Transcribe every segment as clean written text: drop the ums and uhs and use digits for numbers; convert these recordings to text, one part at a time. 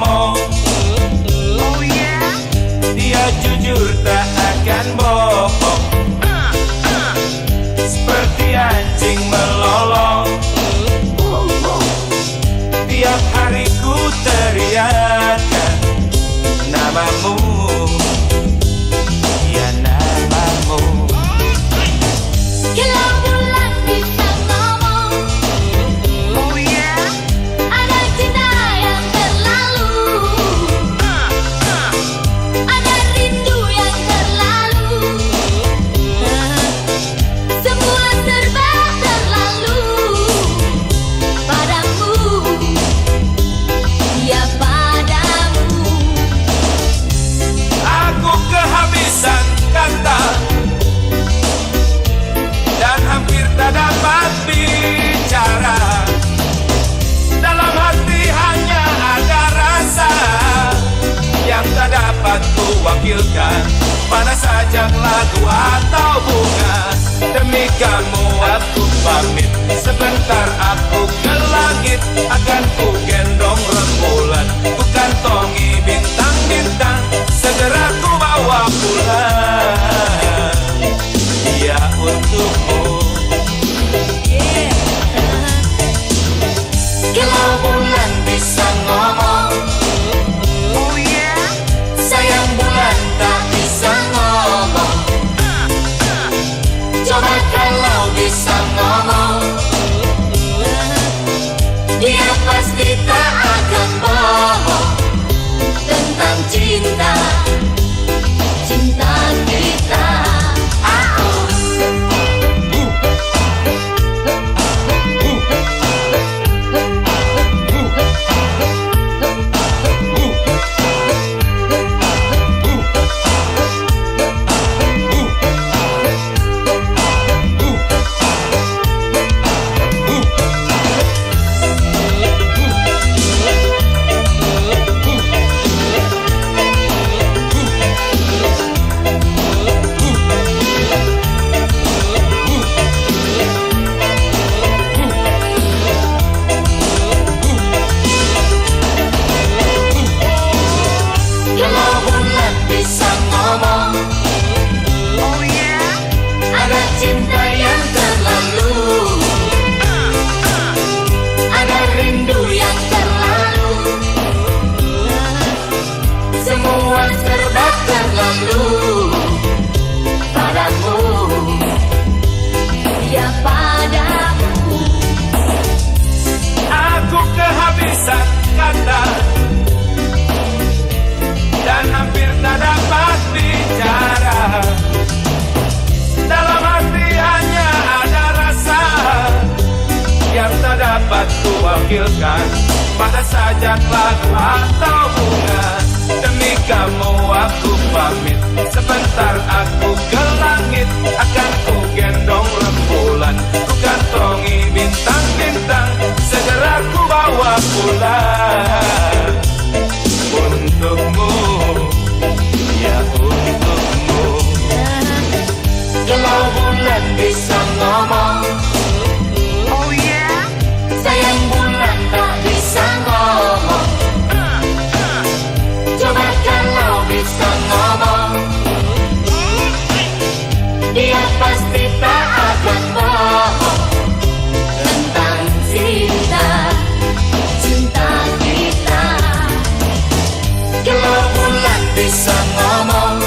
ngomong. Oh yeah, dia jujur tak akan bohong. Seperti anjing melolong. Tiap hari ku teriakan namamu, ya namamu. Kalau bulan bisa ngomong, oh yeah, ada cinta yang terlalu, ada rindu yang terlalu, semua serba terlalu padamu, ya padamu. Aku kehabisan kata dan hampir tak dapat bicara. Dalam hati hanya ada rasa yang tak dapat ku wakilkan pada sajak lagu atau bunga. Demi kamu aku pamit, sebentar aku ke langit. Akan ku gendong rembulan, ku kantongi bintang-bintang, segera ku bawa pulang. Dia untukmu. Kalau bulan bisa ngomong, oh yeah, sayang bulan tak bisa ngomong. Coba kalau bisa ngomong, dia pasti tak akan bohong tentang cinta, cinta kita. Kalau bulan bisa ngomong, oh yeah, ada cinta yang terlalu, ada rindu yang terlalu, semua serba terlalu padamu, ya padamu. Aku kehabisan kata dan hampir tak dapat bicara. Dalam hati hanya ada rasa yang tak dapat ku wakilkan pada sajak lagu atau bunga. Demi kamu aku pamit, sebentar aku ke langit. Akan ku gendong rembulan, ku kantongi bintang-bintang, segera ku bawa pulang. Untukmu, ya untukmu. Kalau bulan bisa ngomong, oh yeah, sayang bulan tak bisa ngomong. Coba kalau bisa ngomong, dia pasti tak akan bohong tentang cinta, cinta kita. Kalau bulan bisa ngomong,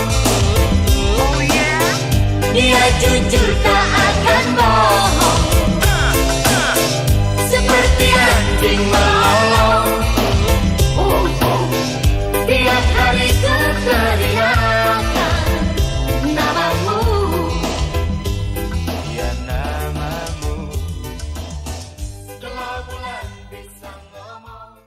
oh yeah, dia jujur tak akan bohong, seperti anjing melolong. Tiap hari ku teriakan namamu, Ya namamu. kalau bulan bisa ngomong.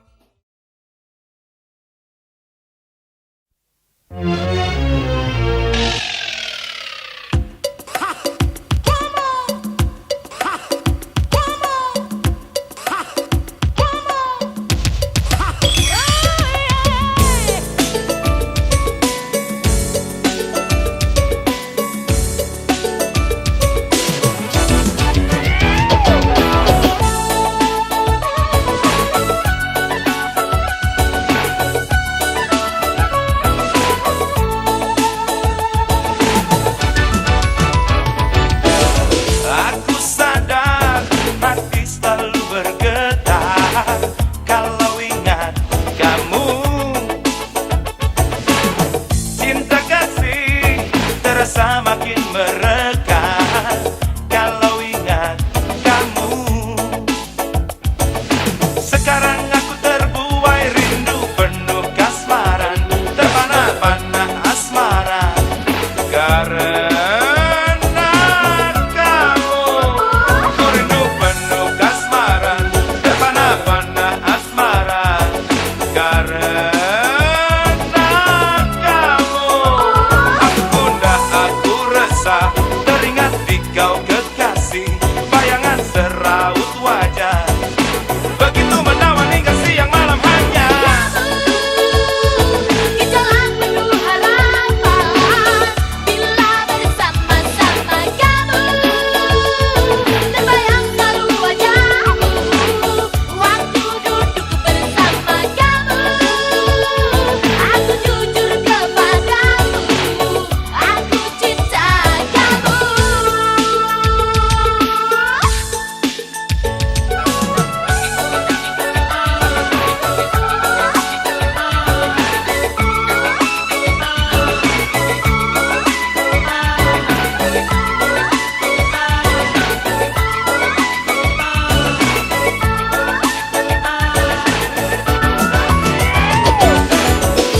Karena kamu, aku gundah, aku resah, teringat di kau kekasih, bayangan seraut wajah, begitu menawan hingga siang malam hanya. Gejolak penuh harapan bila bersama-sama kamu, terbayang selalu wajahmu waktu duduk bersama kamu. Aku jujur kepadamu, aku cinta kamu.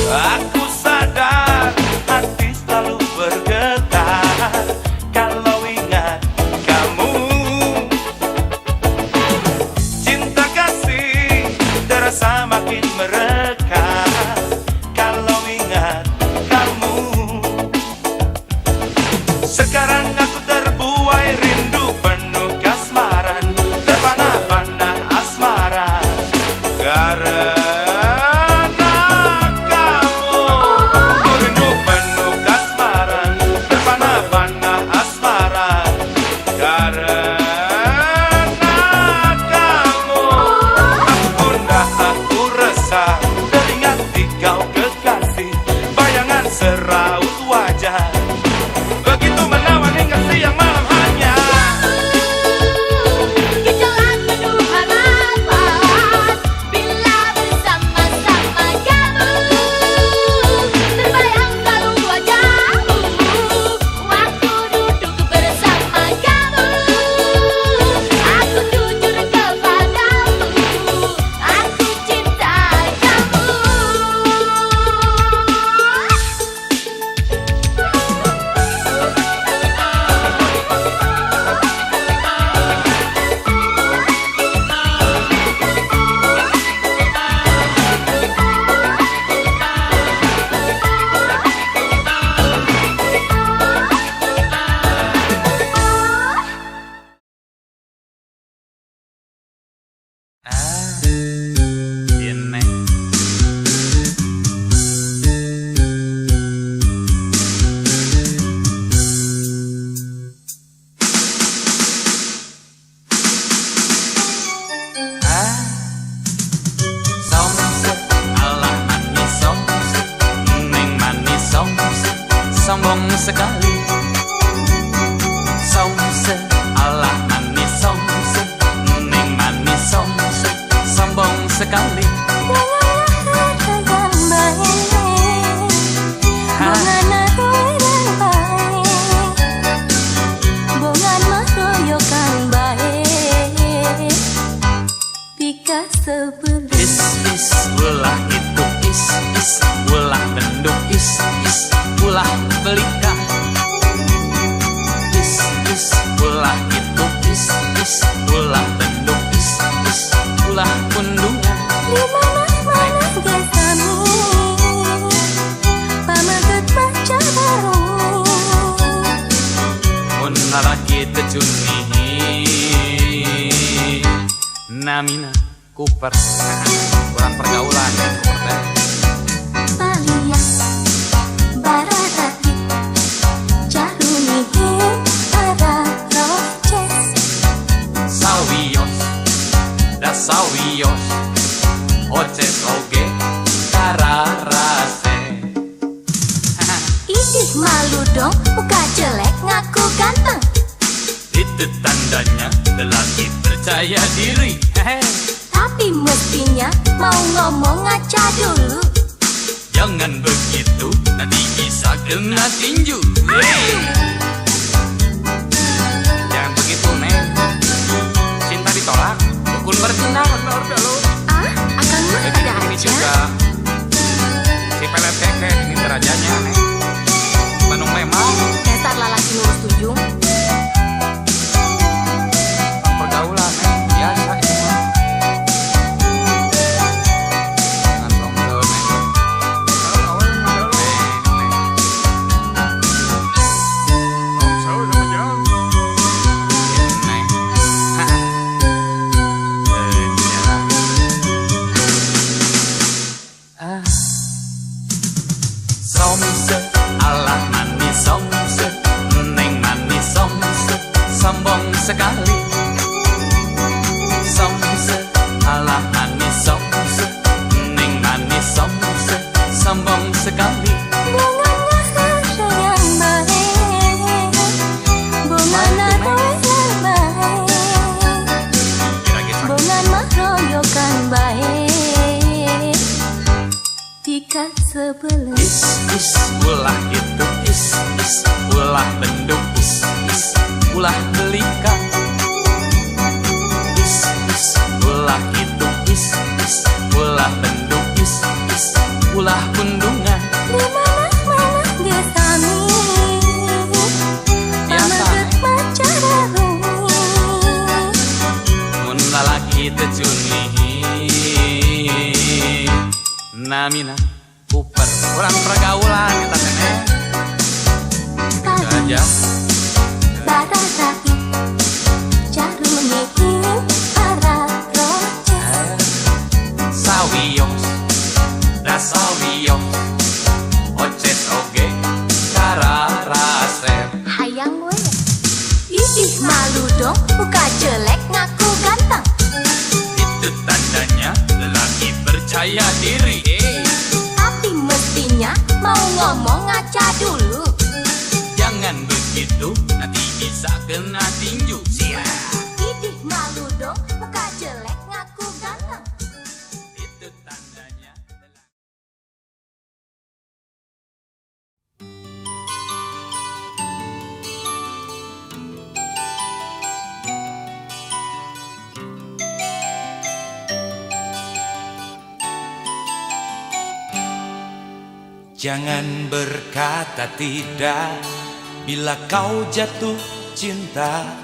Aku sadar hati selalu bergetar kalau ingat kamu. Cinta kasih terasa makin mereka kalau ingat kamu. Sekarang aku terbuai rindu penuh kasmaran, terpana-pana asmara. Karena kamu, ku rindu penuh kasmaran, terpana-pana asmara. Karena kamu, aku gundah, aku resah, teringat di kau kekasih, bayangan seraut wajah, begitu menawan hingga siang malam hanya. Gejolak penuh harapan bila bersama-sama kamu, terbayang selalu wajahmu waktu duduk bersama kamu. Aku jujur kepadamu, aku cinta kamu. Ini somset ala manis somset, neng manis somset, sombong sekali. Somset ala manis somset, neng manis somset, sombong sekali. Is ulah itu is ulah benduk is ulah belika. Is ulah itu is ulah benduk is ulah pundungan. Di mana gesamu, pamaget baca baru. Mun lalaki tecuni namina Cooper. Kurang pergaulan ya Cooper teh. Palia bararati jarunihe araroces. Sawios da sawios oces oge kararase. Idih malu dong, muka jelek ngaku ganteng. Itu tandanya lelaki percaya diri. Tapi mestinya mau ngomong ngaca dulu. Jangan begitu, nanti bisa kena tinju. Jangan begitu, Neng. Cinta ditolak, dukun bertindak. Benar dulu. Ah, akan mah ada Ini aja. juga si pelet keke, ini derajanya, Neng. Bandung memang Dasar lalaki lurus tujung. pergaulan, Neng. Biasa itu mah. Jangan Somse, alah manis somse, neng manis somse, sombong sekali. Somse, alah manis somse, neng manis somse, sombong sekali. Bunganya sayang baik, bungana doyan baik, bungan royokan baik. Jika sebelah Is, ulah itu is, ulah bendung is, ulah belika. Is, ulah itu is, ulah bendung is, ulah kundungan. di mana-mana gesami, pameget macararui. Mun lalaki tecuni namina kuper kurang pergaulan kita teh. Itu aja. Darah sakit, jarum mengikim arah roces. Sawios, da sawios, oces oge, kararasep. Hayang we, ih malu dong, muka jelek ngaku ganteng. Itu tandanya lelaki percaya diri. Tapi mestinya mau ngomong ngaca dulu. Jangan begitu, nanti bisa kena tinju. Idih malu dong, muka jelek ngaku ganteng. Itu tandanya. Jangan berkata tidak bila kau jatuh cinta.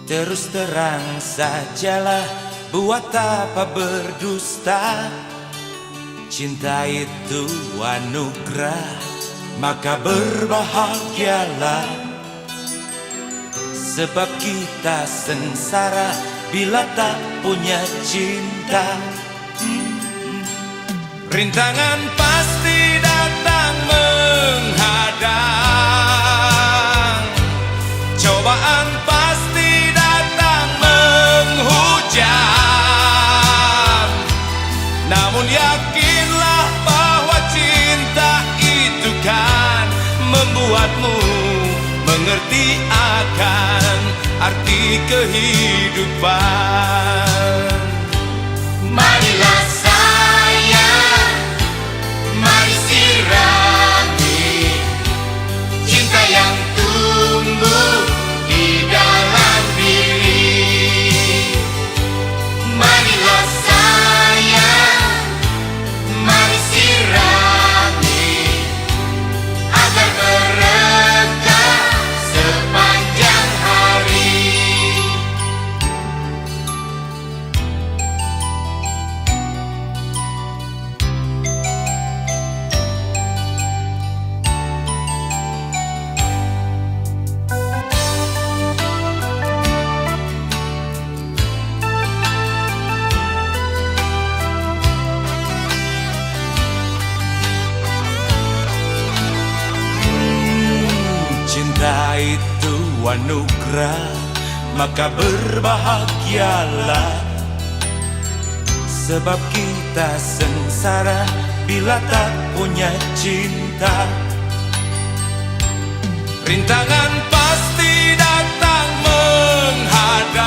Terus terang sajalah, buat apa berdusta. Cinta itu anugerah, maka berbahagialah. Sebab kita sengsara bila tak punya cinta. Rintangan pasti datang menghadang, cobaan pasti datang menghujam. Namun yakinlah bahwa cinta itu kan membuatmu mengerti akan arti kehidupan. Marilah sayang, mari sirami cinta yang tumbuh di dalam diri. Marilah sayang, mari sirami agar berkah sepanjang hari. Cinta itu anugerah, maka berbahagialah. Sebab kita sengsara bila tak punya cinta. Rintangan pasti datang menghadang,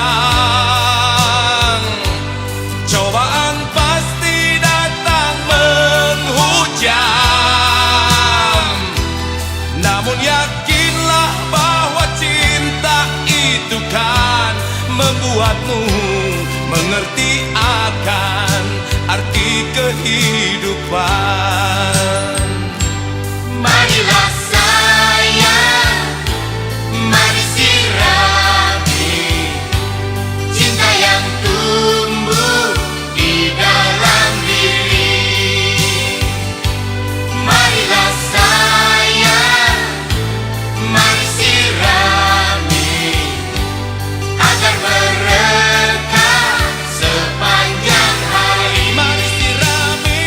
cobaan pasti datang menghujam. Namun yakinlah bahwa cinta itu kan membuatmu mengerti akan arti kehidupan. Marilah sayang, mari sirami cinta yang tumbuh di dalam diri. Marilah sayang, mari sirami agar berkah sepanjang hari. Mari sirami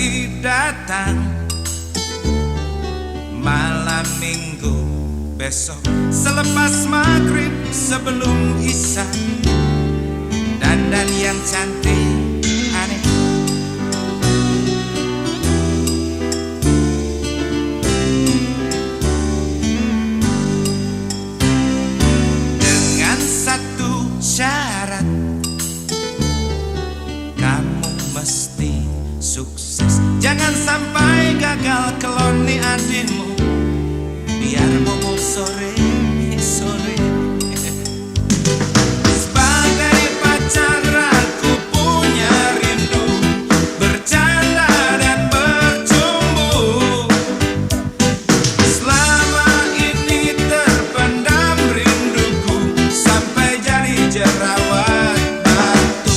nanti datang malam minggu besok, selepas maghrib sebelum isya, dandan yang cantik aneh. Dengan satu syarat, kamu mesti sukses. Jangan sampai gagal keloni adikmu, biar bobo sore. Sebagai pacar aku punya rindu, bercanda dan bercumbu. Selama ini terpendam rinduku, sampai jadi jerawat batu.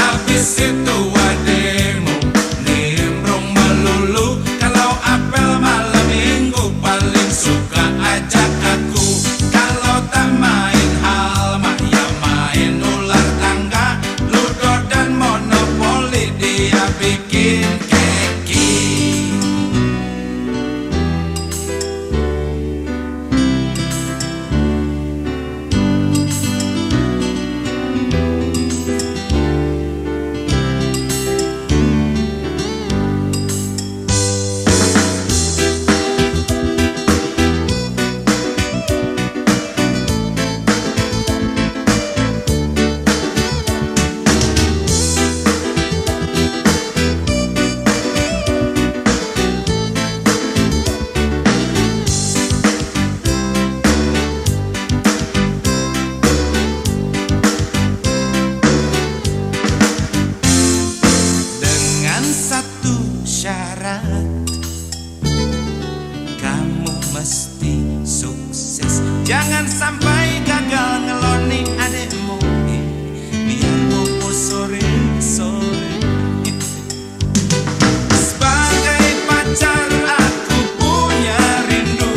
Habis itu ademu nimbrung melulu, kalau apel malam minggu paling suka ajak aku. Kalau tak main halma ya main ular tangga, ludo dan monopoli dia bikin keki. Dengan satu syarat, kamu mesti sukses. Jangan sampai gagal ngeloni adekmu, biar bobo sore. Sebagai pacar aku punya rindu,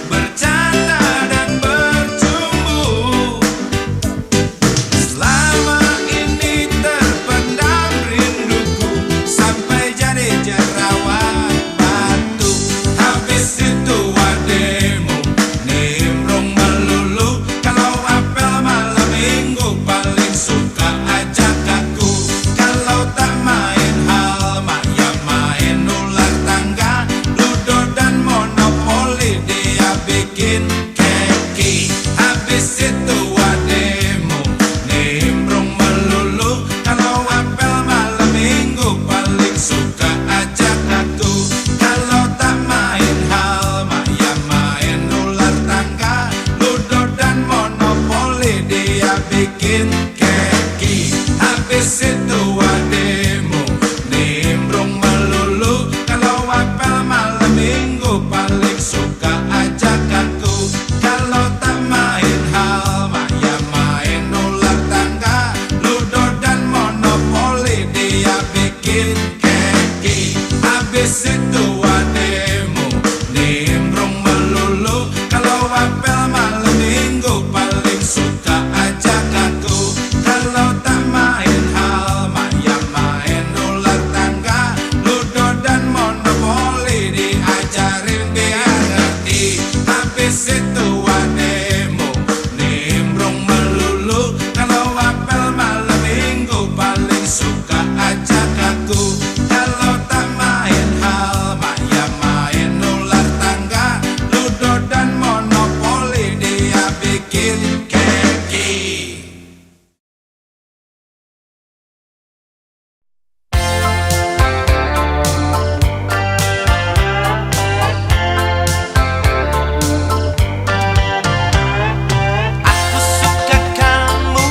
bercanda dan bercumbu. Selama ini terpendam rinduku, sampai jadi jerawat batu. Habis itu ademu nimbrung melulu, kalau apel malam minggu paling suka ajak aku. Kalau tak main halma ya main ular tangga, ludo dan monopoli dia bikin keki. Habis itu ademu nimbrung melulu, kalau apel malam minggu paling suka ajak aku. Kalau tak main halma ya main ular tangga, ludo dan monopoli dia bikin keki. Habis itu ademu nimbrung melulu, kalau apel malam minggu paling suka ajak aku. Kalau tak main halma ya main ular tangga, ludo dan monopoli dia bikin keki. Habis itu ademu nimbrung melulu, kalau apel malam minggu paling suka ajak aku. Kalau tak main halma ya main ular tangga, ludo dan monopoli diajarin biar ngerti. Habis itu ademu nimbrung melulu, kalau apel malam minggu paling suka ajak aku. Kalau tak main halma ya main ular tangga, ludo dan monopoli dia bikin keki. Aku suka kamu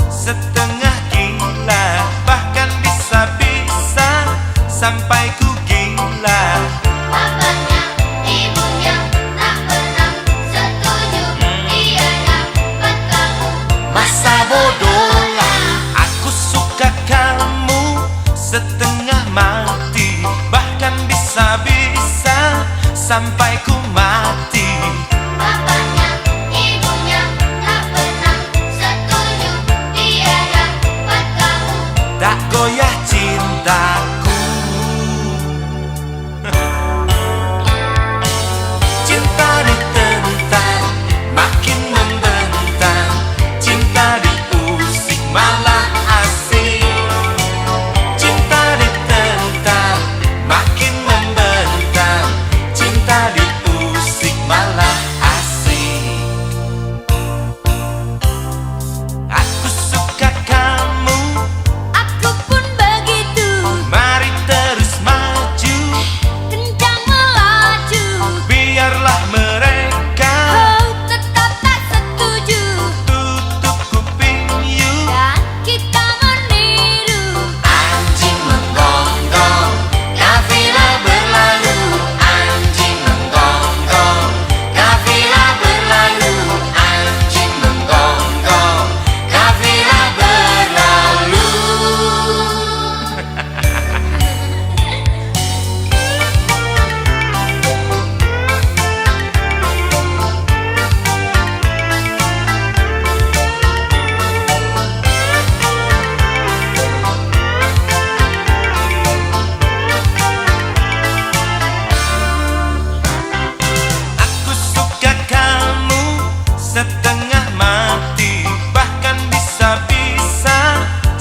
setengah gila, bahkan bisa-bisa sampai ku gila. Bapaknya, ibunya tak pernah setuju, dia dapat kamu Masa bodoh lah. Aku suka kamu setengah mati, bahkan bisa-bisa sampai ku mati. Bapaknya, ibunya tak pernah setuju, dia dapat kamu Tak goyah cintaku.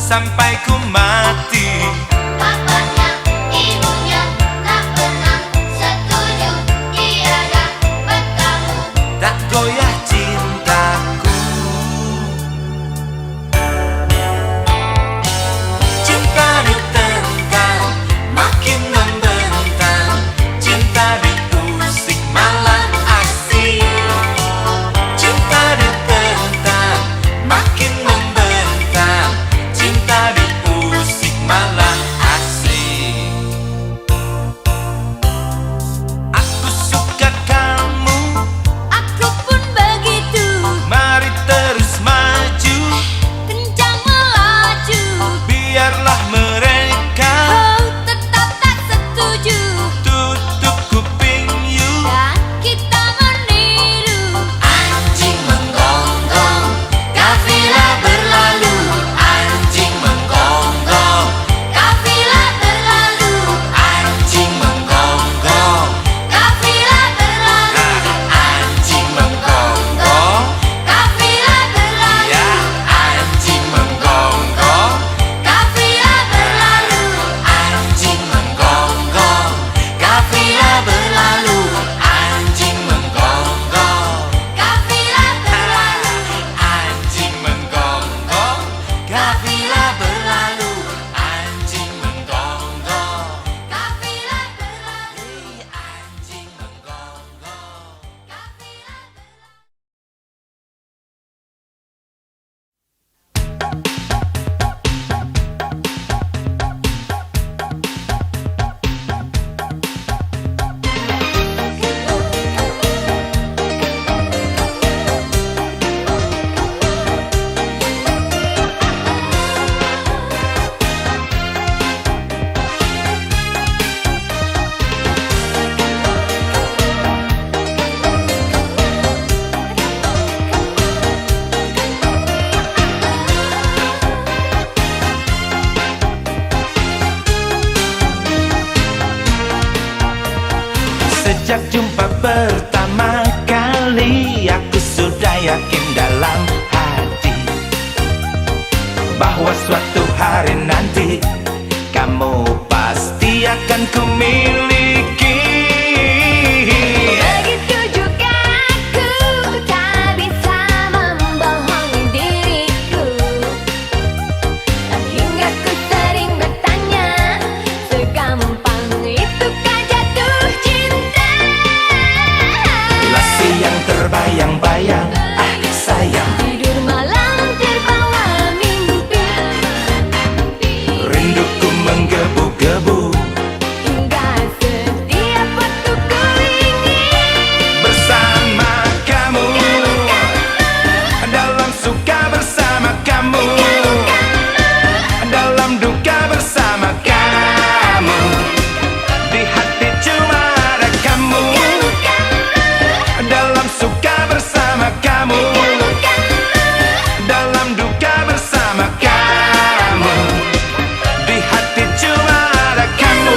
sampai ku mati. Bapaknya, ibunya tak pernah setuju. Tiada buat kamu. Tak goyah cintaku. Cinta ditentang, makin membentang. Cinta diusik malah asik. Cinta ditentang, makin membentang. Cinta diusik malah asik. Aku suka kamu, Aku pun begitu. mari terus maju. Kencang melaju. Biarlah mereka Kau tetap tak setuju. tutup kuping you. Dan kita meniru. Anjing menggonggong, kafilah berlalu. Anjing menggonggong, Kafilah berlalu. anjing menggonggong. Kafilah berlalu. Anjing menggonggong, Kafilah berlalu. ya anjing menggonggong. Kafilah berlalu. Anjing menggonggong, kafilah berlalu. Anjing menggonggong, Kafilah berlalu. anjing menggonggong, kafilah berlalu. Anjing menggonggong, Kafilah berlalu. anjing menggonggong. Sejak jumpa pertama kali, aku sudah yakin dalam hati bahwa suatu hari nanti kamu pasti akan kumiliki. Begitu juga aku tak bisa membohongi diriku. Hingga ku sering bertanya, segampang itukah jatuh cinta? Lasi yang terbayang-bayang, ah sayang, Tidur malam terbawa mimpi. rinduku menggebu-gebu. Hingga setiap waktu ku ingin Bersama kamu, dalam suka bersama kamu, dalam duka bersama kamu. Di hati cuma ada kamu, dalam suka bersama kamu, dalam duka bersama kamu. Di hati cuma ada kamu.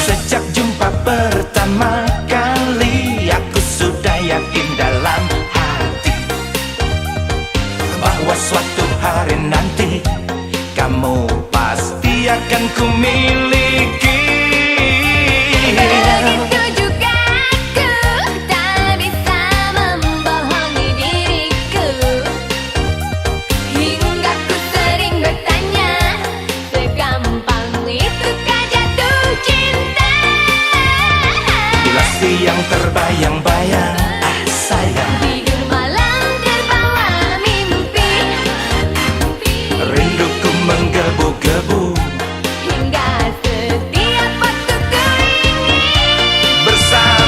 Sejak jumpa pertama kali, aku sudah yakin dalam hati bahwa suatu hari nanti kamu pasti akan kumiliki. Begitu juga aku tak bisa membohongi diriku. Hingga ku sering bertanya, segampang itukah jatuh cinta? Lasi yang terbayang-bayang, ah sayang, Tidur malam terbawa mimpi. rinduku menggebu-gebu. Hingga setiap waktu ku ingin Bersama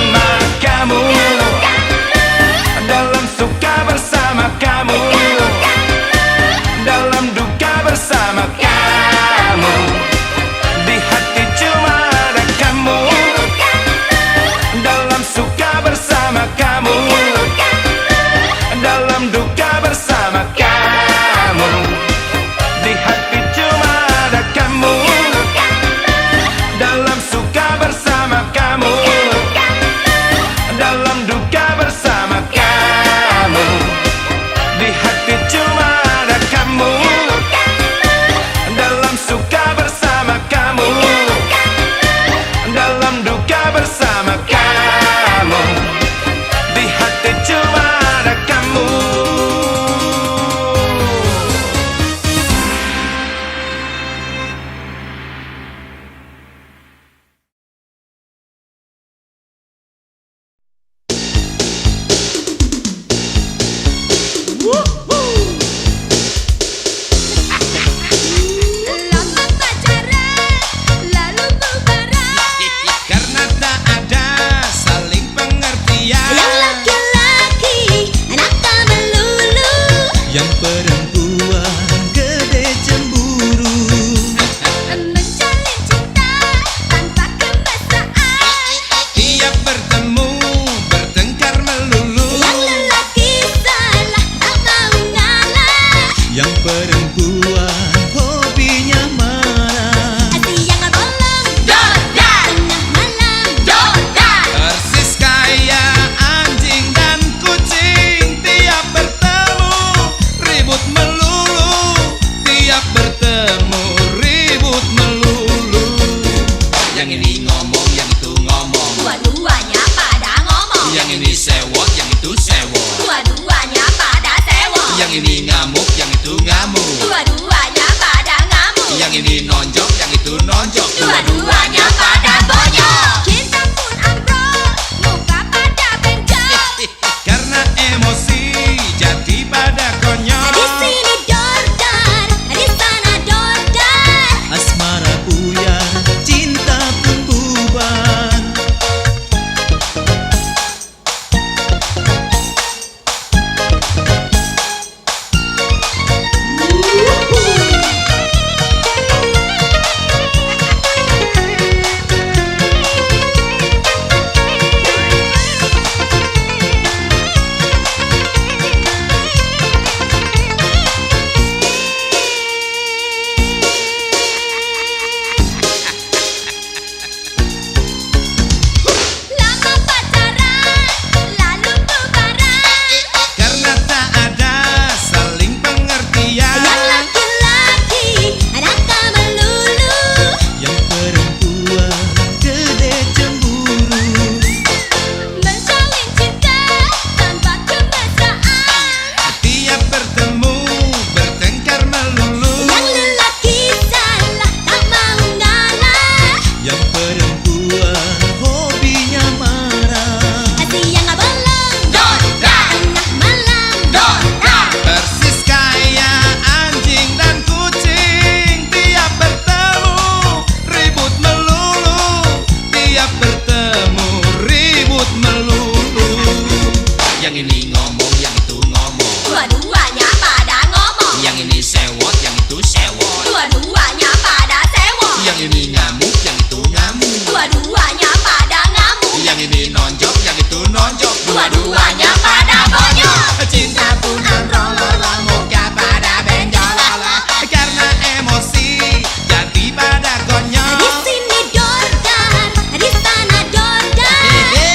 Dua-duanya pada ngamuk, Yang ini nonjok, yang itu nonjok, dua-duanya pada bonyok. Cinta pun amrolola, muka pada benjolola. Karena emosi, jadi pada Di konyol. sini dordar, di sana dordar.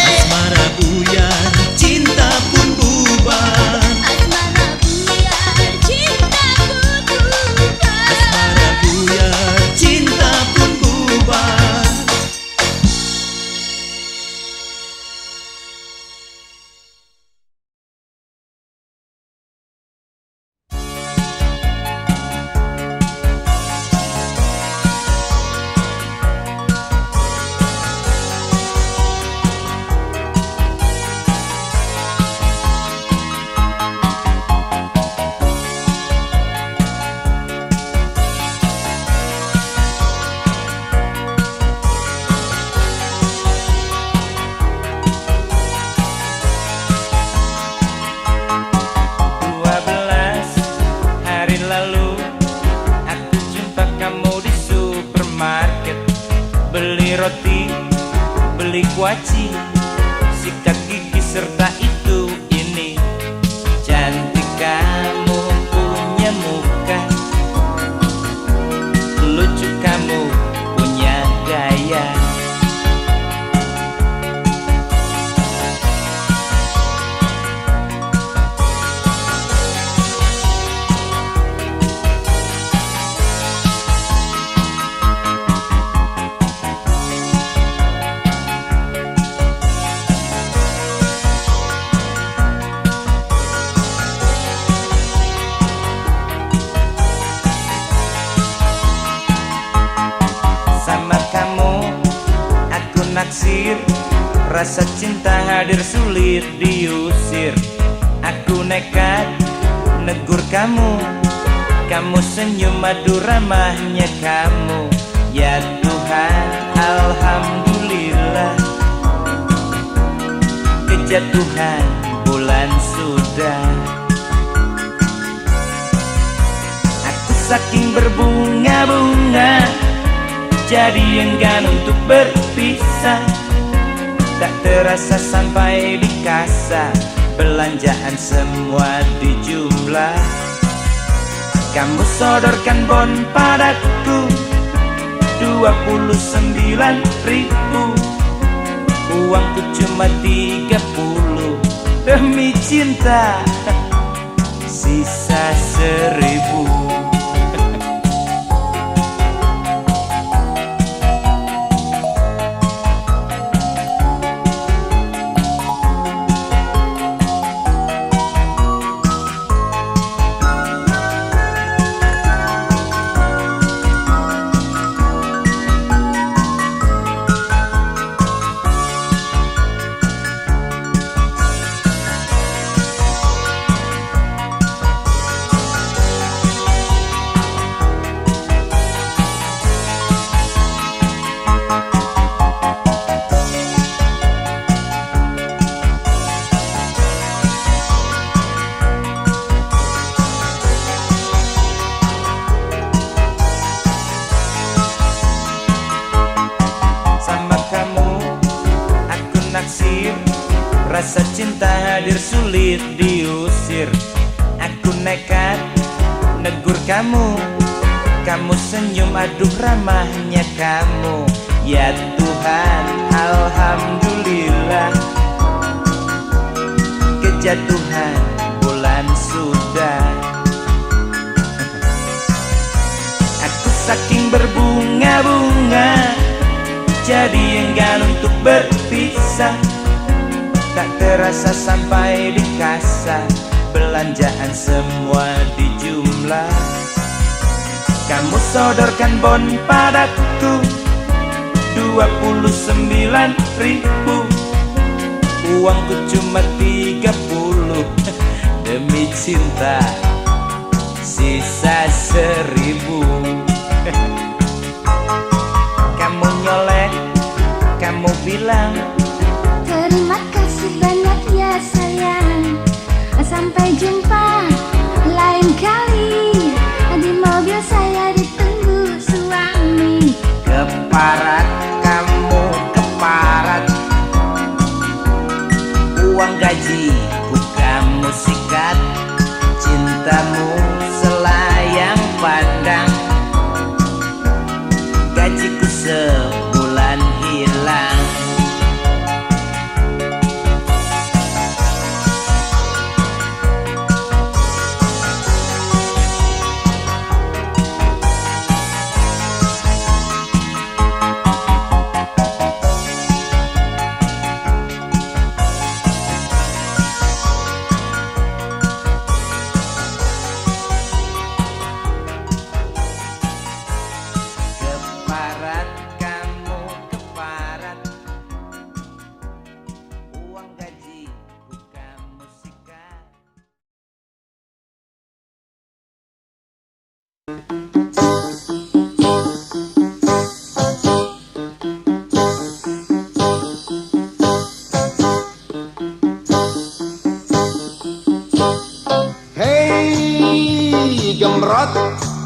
Asmara buyar, cinta pun bubar. Asmara buyar, cinta pun bubar. Asmara buyar, cinta pun bubar. Hari lalu aku jumpa kamu di supermarket. Beli roti, beli kuaci, sikat gigi serta itu ini. Cantik kamu punya muka, lucu kamu punya gaya. Sama kamu aku naksir, rasa cinta hadir sulit diusir. Aku nekat negur kamu, kamu senyum madu ramahnya kamu. Ya Tuhan, alhamdulillah, kejatuhan bulan sudah. Aku saking berbunga-bunga, jadi enggan untuk berpisah. Tak terasa sampai di kasa, belanjaan semua dijumlah. Kamu sodorkan bon padaku 29.000, uangku cuma 30. Demi cinta sisa 1.000. Rasa cinta hadir sulit diusir. Aku nekat negur kamu, kamu senyum aduh ramahnya kamu. Ya Tuhan, alhamdulillah, kejatuhan bulan sudah. Aku saking berbunga-bunga, jadi enggan untuk berpisah. Tak terasa sampai di kasa, belanjaan semua dijumlah. Kamu sodorkan bon padaku 29.000, uangku cuma 30. Demi cinta sisa 1.000. Kamu nyolek, kamu bilang Terima kasih banyak ya sayang. Sampai jumpa lain kali. Di mobil saya ditunggu suami. keparat kamu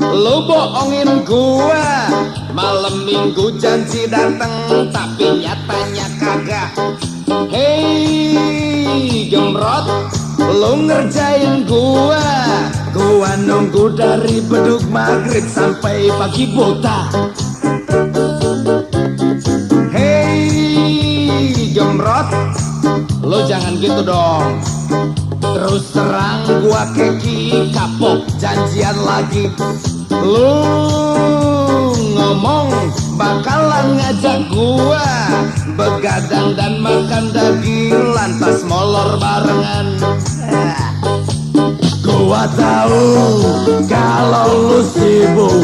lu bohongin gua. Malam minggu janji dateng tapi nyatanya kagak. Hei gemrot, lu ngerjain gua. Gua nunggu dari beduk maghrib sampai pagi buta. Hei gemrot, lu jangan gitu dong. Terus terang gua keki kapok janjian lagi. Lu ngomong bakalan ngajak gua begadang dan makan daging lantas molor barengan. Gua tahu kalau lu sibuk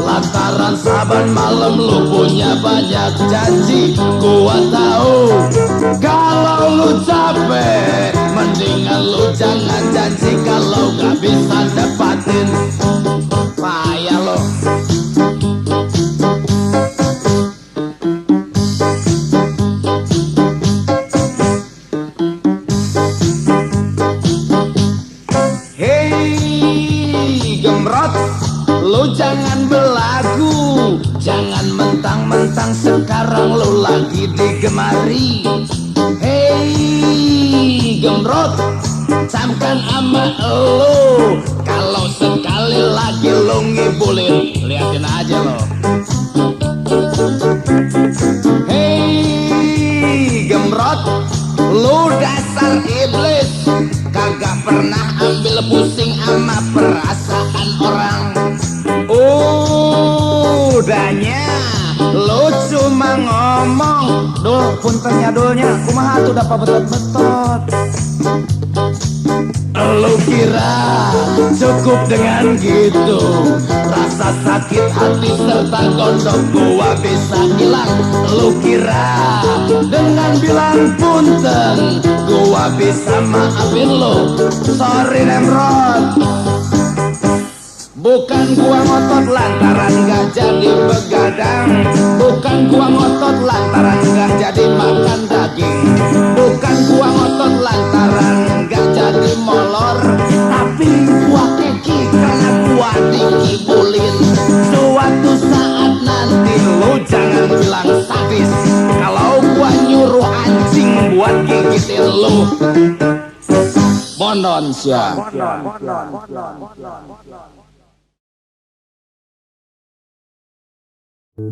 lantaran saban malam lu punya banyak janji. Gua tahu kalau lu capek mendingan lu jangan janji kalau gak bisa dapatin. Payah lo. Hei gemrot, lu jangan belagu. Jangan mentang-mentang sekarang lu lagi digemari. Hei gemrot, camkan ama lu. Kalau sekali lagi lu ngibulin, liatin aja lo. Hei gemrot, lu dasar iblis, kagak pernah ambil pusing ama perasaan orang. Udahnya lu cuma ngomong. Dul, puntennya dulnya, kumaha tuh dapat betot-betot. Lu kira cukup dengan gitu? Rasa sakit hati serta gondok gua bisa hilang. Lu kira dengan bilang punten gua bisa maafin lu? Sorry Nemrod. Bukan gua ngotot lantaran gak jadi begadang. Bukan gua ngotot lantaran gak jadi makan daging. Bukan gua ngotot lantaran gak jadi molor. Tapi gua keki karena gua dikibulin. Suatu saat nanti lu jangan bilang sadis kalau gua nyuruh anjing buat gigitin lu. Bondon sia. Aku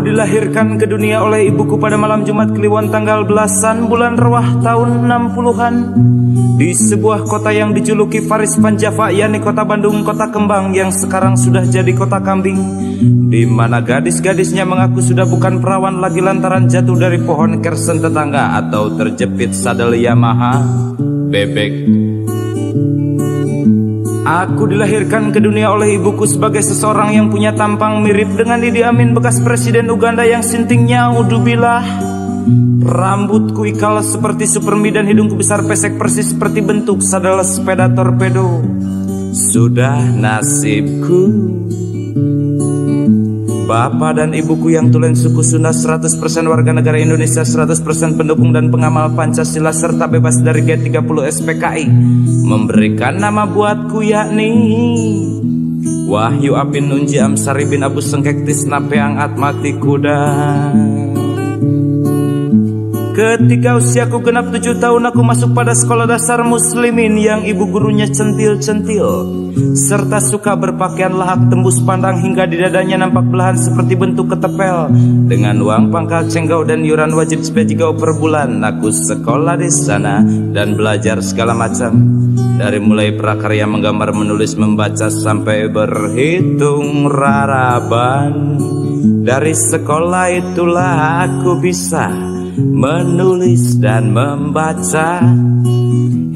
dilahirkan ke dunia oleh ibuku pada malam Jumat Kliwon tanggal belasan bulan Rewah tahun 60-an di sebuah kota yang dijuluki Faris Panjava, yakni kota Bandung, kota kembang yang sekarang sudah jadi kota kambing, di mana gadis-gadisnya mengaku sudah bukan perawan lagi lantaran jatuh dari pohon kersen tetangga atau terjepit sadel Yamaha bebek. Aku dilahirkan ke dunia oleh ibuku sebagai seseorang yang punya tampang mirip dengan Idi Amin, bekas presiden Uganda yang sintingnya udubillah. Rambutku ikal seperti Supermi dan hidungku besar pesek persis seperti bentuk sadel sepeda torpedo. Sudah nasibku Bapak dan ibuku yang tulen suku Sunda, 100% warga negara Indonesia, 100% pendukung dan pengamal Pancasila serta bebas dari G30 SPKI, memberikan nama buatku yakni Wahyu Apin Nunji Amsari bin Abu Sengkek Tisna Peang Atmati Kuda. Ketika usiaku genap 7 tahun, aku masuk pada sekolah dasar muslimin yang ibu gurunya centil-centil serta suka berpakaian lahap tembus pandang hingga di dadanya nampak belahan seperti bentuk ketepel. Dengan uang pangkal cenggau dan yuran wajib sepejigau per bulan, aku sekolah di sana dan belajar segala macam, dari mulai prakarya menggambar, menulis, membaca sampai berhitung raraban. Dari sekolah itulah aku bisa menulis dan membaca.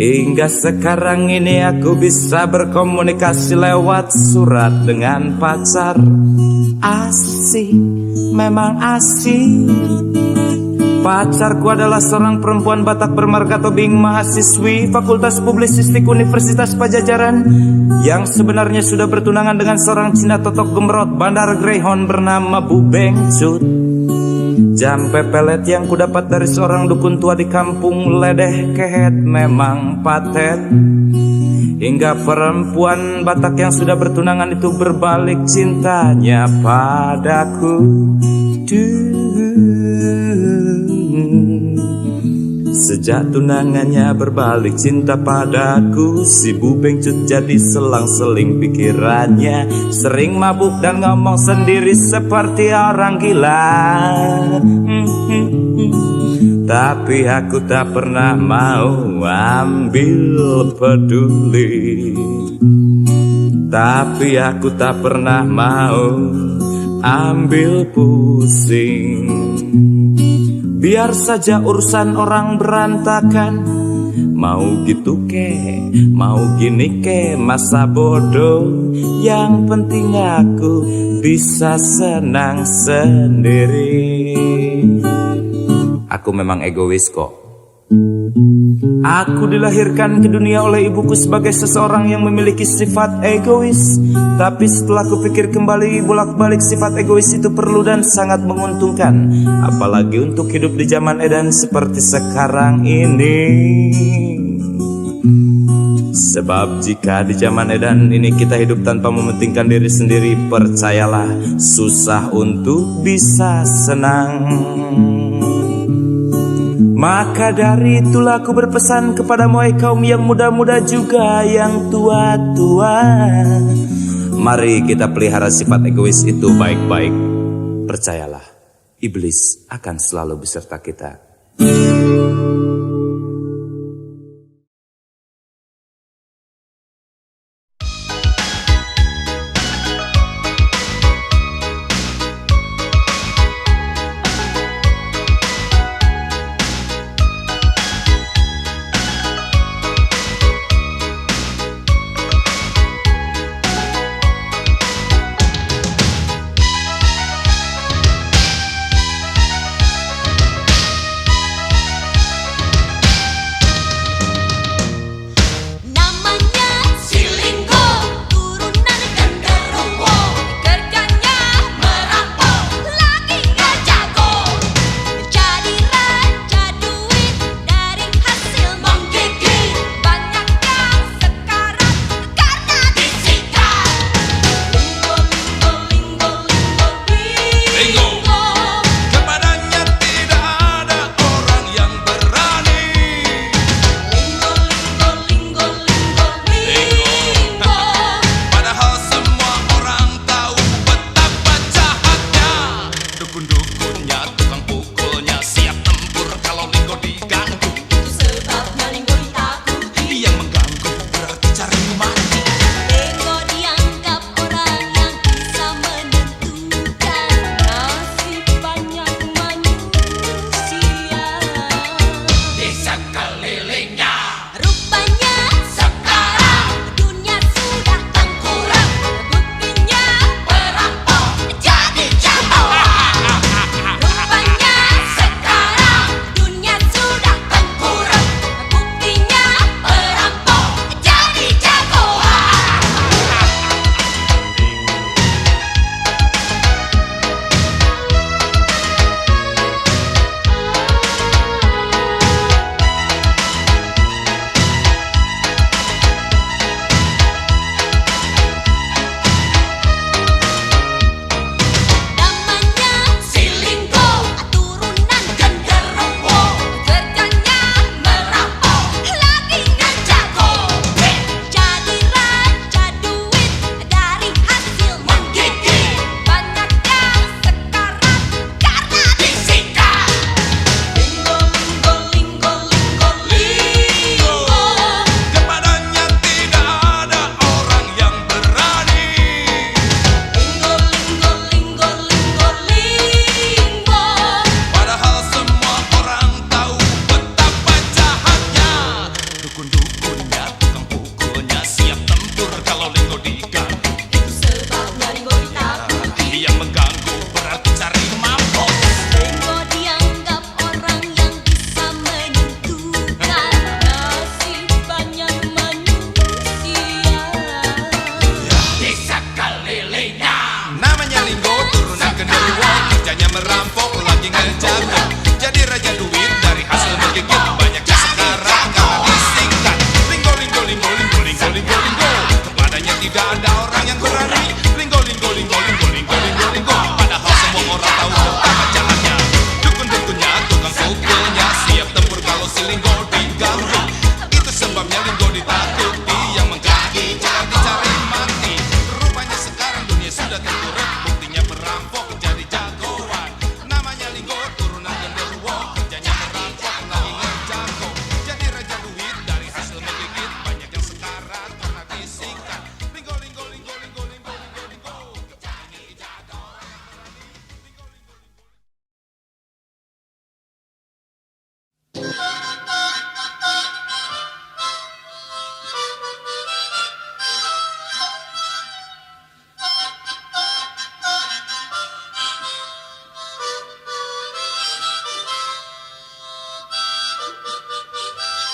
Hingga sekarang ini aku bisa berkomunikasi lewat surat dengan pacar. Asik, memang asik. Pacarku adalah seorang perempuan Batak bermarga tobing, mahasiswi Fakultas Publisistik Universitas Pajajaran, yang sebenarnya sudah bertunangan dengan seorang Cina totok gemrot bandar Greyhound bernama Bu Bengcut. Jam pepelet yang kudapat dari seorang dukun tua di kampung Ledeh Kehet memang patet, hingga perempuan Batak yang sudah bertunangan itu berbalik cintanya padaku. Sejak tunangannya berbalik cinta padaku, si Bu Bengcut jadi selang-seling pikirannya, sering mabuk dan ngomong sendiri seperti orang gila. Tapi aku tak pernah mau ambil peduli, tapi aku tak pernah mau ambil pusing. Biar saja urusan orang berantakan, mau gitu ke, mau gini ke, masa bodoh. Yang penting aku bisa senang sendiri. Aku memang egois kok. Aku dilahirkan ke dunia oleh ibuku sebagai seseorang yang memiliki sifat egois. Tapi setelah kupikir kembali, bolak-balik sifat egois itu perlu dan sangat menguntungkan, apalagi untuk hidup di zaman edan seperti sekarang ini. Sebab jika di zaman edan ini kita hidup tanpa mementingkan diri sendiri, percayalah susah untuk bisa senang. Maka dari itulah aku berpesan kepada hai kaum yang muda-muda juga yang tua-tua, mari kita pelihara sifat egois itu baik-baik. Percayalah, iblis akan selalu beserta kita.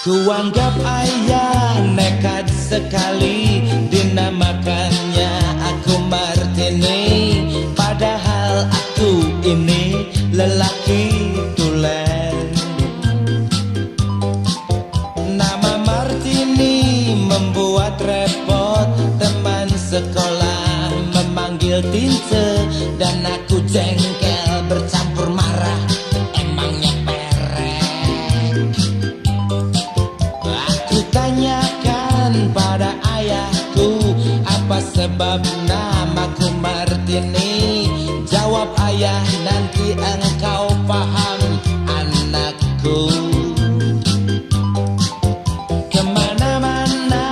Kuanggap ayah nekat sekali dinamakannya aku Martini, padahal aku ini lelaki tulen. Nama Martini membuat repot teman sekolah memanggil Tinte, dan aku jengkel bercampur marah, emangnya perek. Aku tanyakan pada ayahku apa sebab namaku Martini. Jawab ayah, nanti engkau paham anakku. Kemana-mana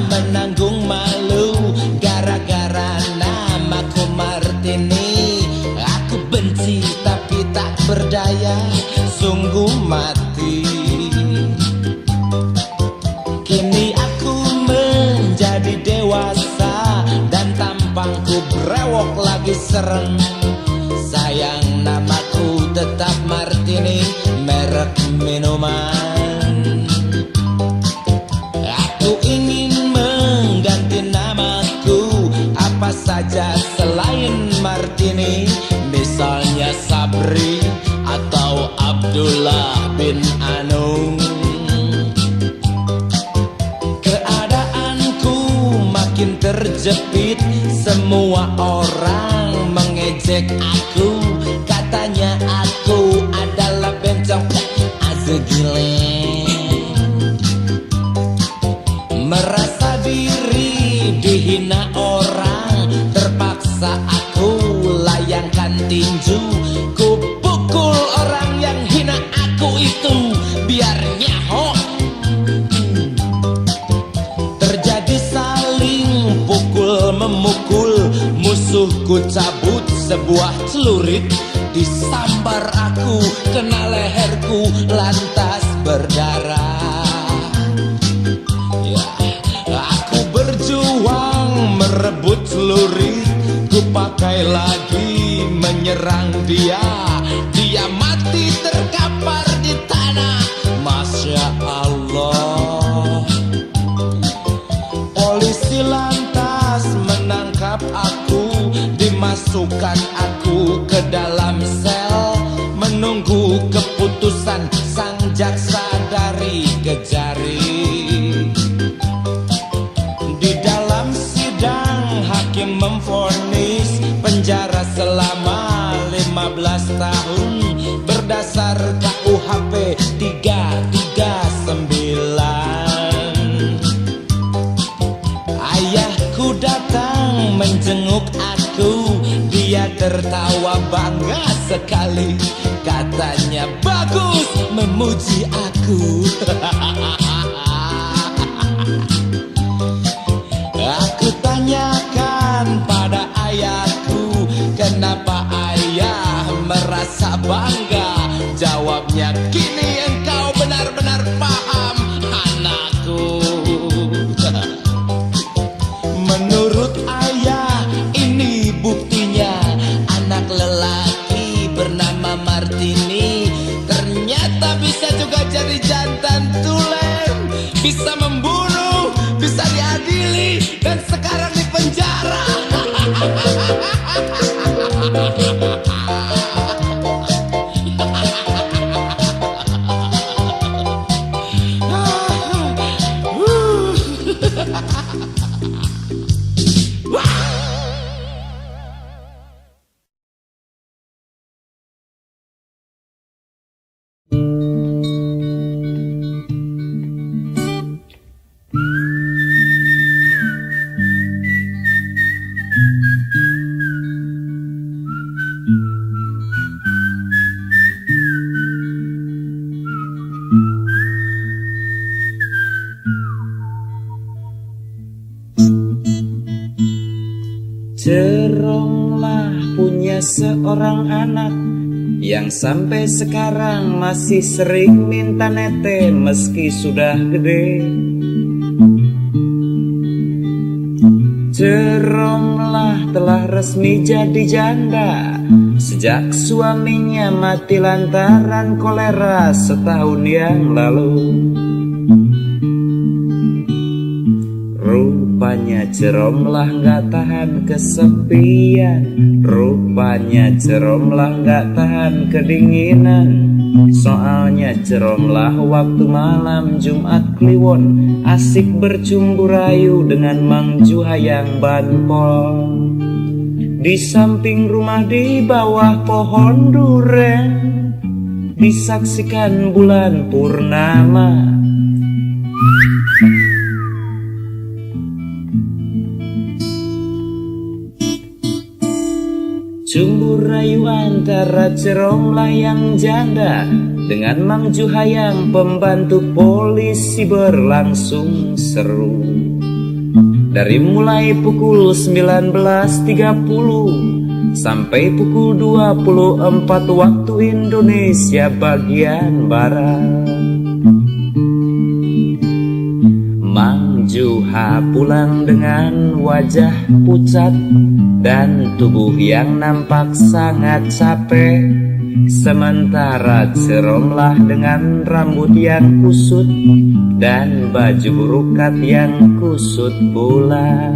menanggung malu gara-gara namaku Martini. Aku benci tapi tak berdaya, sungguh mati. Kini aku menjadi dewasa dan tampangku brewok lagi serem. Sayang namaku tetap Martini, merek minuman. Aku ingin mengganti namaku apa saja selain Martini, misalnya Sabri atau Abdullah bin Anung. Keadaanku makin terjepit, semua orang mengejek aku. Katanya aku adalah bencong azegileng. Merasa diri dihina orang, terpaksa aku layangkan tinju. Ku pukul orang yang hina aku itu biar nyaho. Terjadi saling pukul memukul, musuhku cabut sebuah celurit, disambar aku kena leherku lantas berdarah. Ya, aku berjuang merebut celurit, ku pakai lagi menyerang dia. Dia mati terkapar di tanah, Masya Allah. Polisi lantas menangkap aku, dimasukkan aku ke dalam sel, menunggu keputusan sang jaksa dari Kejari. Di dalam sidang hakim memvonis penjara selama 15 tahun berdasar KUHP 339. Ayahku datang menjenguk aku, dia tertawa bangga sekali, katanya bagus memuji aku. Aku tanyakan pada ayahku, kenapa ayah merasa bangga? Jawabnya, kini engkau benar-benar paham anakku. Menurut ayah ini buktinya, anak lelaki bernama Martini ternyata bisa juga jadi jantan tulen, bisa membunuh, bisa diadili, dan sekarang di penjara. Ceronglah punya seorang anak yang sampai sekarang masih sering minta nete meski sudah gede. Ceronglah telah resmi jadi janda sejak suaminya mati lantaran kolera setahun yang lalu. Rupanya Ceromlah gak tahan kesepian, rupanya Ceromlah gak tahan kedinginan. Soalnya Ceromlah waktu malam Jumat Kliwon asik bercumbu rayu dengan Mang Juhayang Banpol. Di samping rumah di bawah pohon duren disaksikan bulan purnama. Cumbu rayu antara Ceromlah yang janda dengan Mang Juhayang pembantu polisi berlangsung seru. Dari mulai pukul 19.30 sampai pukul 24 waktu Indonesia bagian Barat. Mang Juha pulang dengan wajah pucat dan tubuh yang nampak sangat capek. Sementara Ceromlah dengan rambut yang kusut dan baju burukat yang kusut pula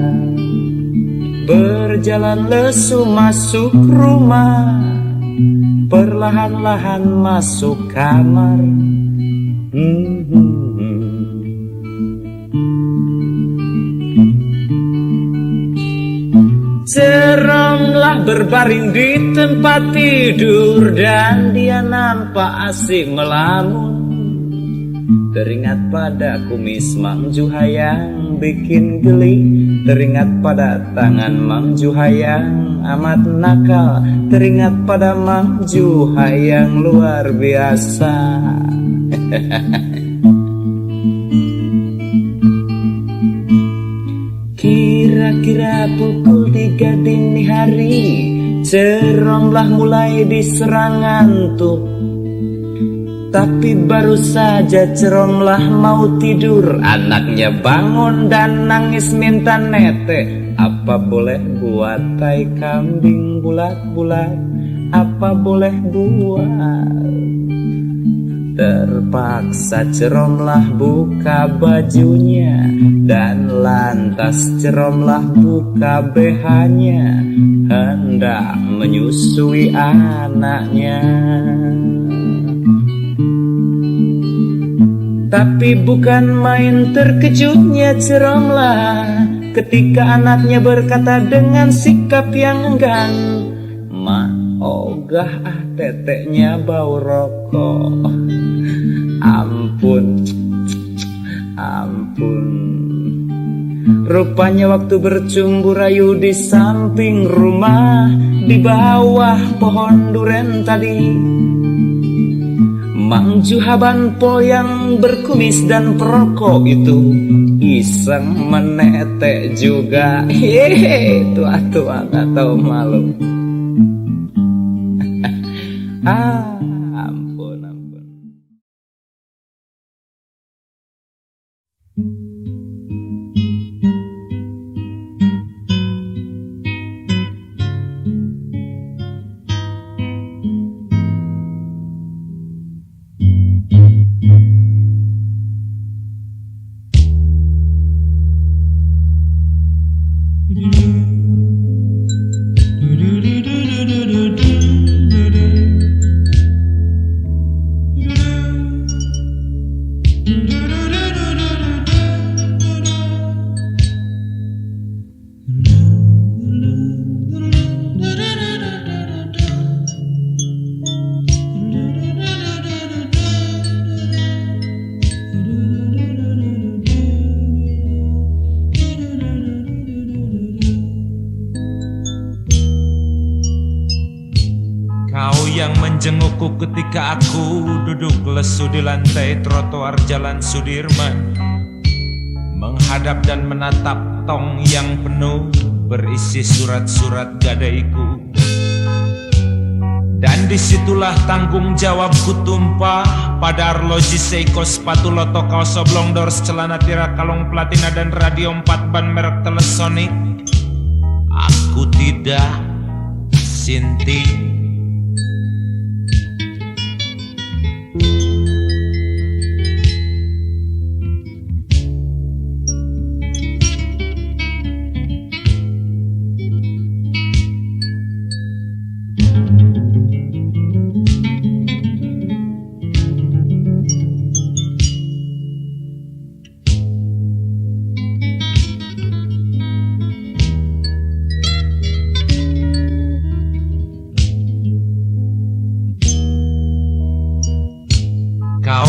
berjalan lesu masuk rumah, perlahan-lahan masuk kamar. Ceromlah berbaring di tempat tidur dan dia nampak asik melamun. Teringat pada kumis Mang Juhayang bikin geli, teringat pada tangan Mang Juhayang amat nakal, teringat pada Mang Juhayang luar biasa. Kira-kira pukul 3 dini hari, Ceromlah mulai diserang ngantuk. Tapi baru saja Ceromlah mau tidur, anaknya bangun dan nangis minta nete. Apa boleh buat tai kambing bulat-bulat? Apa boleh buat? Terpaksa Ceromlah buka bajunya dan lantas Ceromlah buka BH-nya, hendak menyusui anaknya. Tapi bukan main terkejutnya Ceromlah ketika anaknya berkata dengan sikap yang enggan, "Ma, ogah teteknya bau rokok." Ampun, ampun. Rupanya waktu bercumbu rayu di samping rumah, di bawah pohon duren tadi, Mang Juha Banpol yang berkumis dan perokok itu iseng menetek juga. Hehehe, tua-tua gak tahu malu. Ampun, ampun. Yang menjengukku ketika aku duduk lesu di lantai trotoar Jalan Sudirman, menghadap dan menatap tong yang penuh berisi surat-surat gadaiku. Dan disitulah tanggung jawabku tumpah pada arloji Seiko, sepatu loto, kaos oblong, dors, celana tira, kalung platina dan radio 4 ban merek Telesonic. Aku tidak sinting.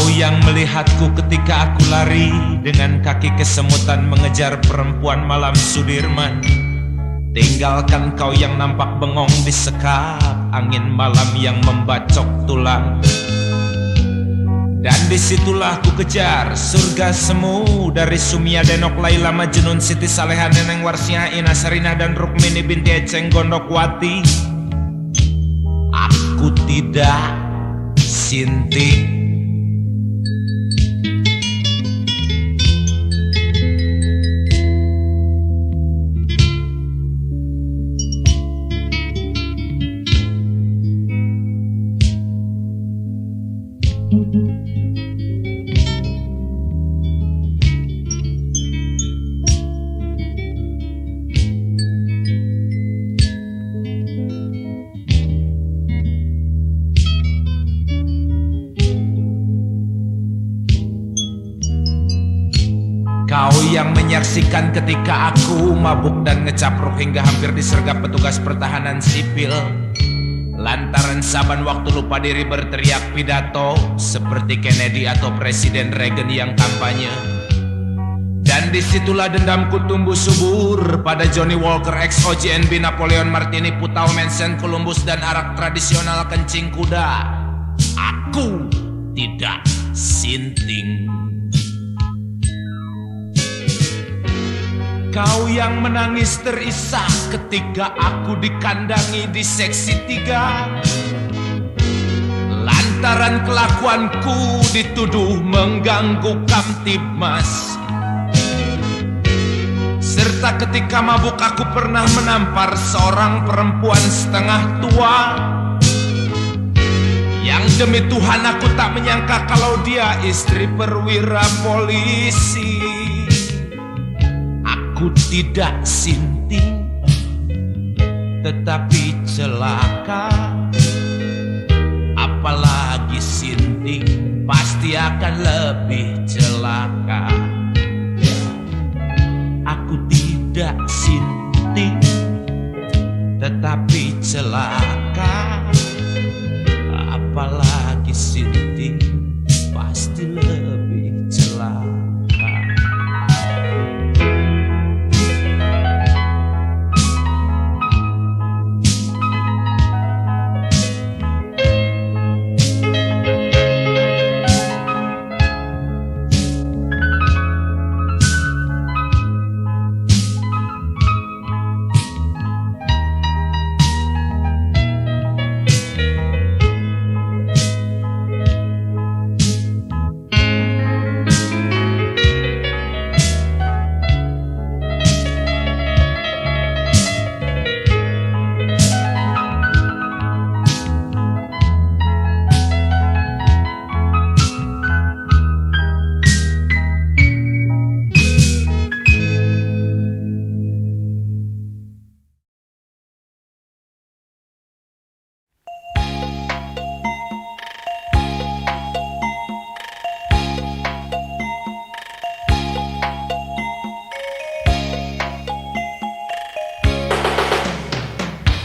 Kau yang melihatku ketika aku lari dengan kaki kesemutan mengejar perempuan malam Sudirman. Tinggalkan kau yang nampak bengong di sekap angin malam yang membacok tulang. Dan disitulah ku kejar surga semu dari Sumia Denok Laila Majnun Siti Saleha Neneng Warsia Ina Sarinah dan Rukmini binti Eceng Gondokwati. Aku tidak sinting. Kau yang menyaksikan ketika aku mabuk dan ngecapruk hingga hampir disergap petugas pertahanan sipil. Lantaran saban waktu lupa diri berteriak pidato seperti Kennedy atau Presiden Reagan yang kampanye. Dan disitulah dendamku tumbuh subur pada Johnny Walker, ex-OJNB, Napoleon Martini, Putau Mensen, Columbus, dan arak tradisional kencing kuda. Aku tidak sinting. Kau yang menangis terisak ketika aku dikandangi di seksi 3. Lantaran kelakuanku dituduh mengganggu Kamtibmas. Serta ketika mabuk aku pernah menampar seorang perempuan setengah tua, yang demi Tuhan aku tak menyangka kalau dia istri perwira polisi. Aku tidak sinting, tetapi celaka. Apalagi sinting, pasti akan lebih celaka. Aku tidak sinting, tetapi celaka. Apalagi sinting, pasti lebih celaka.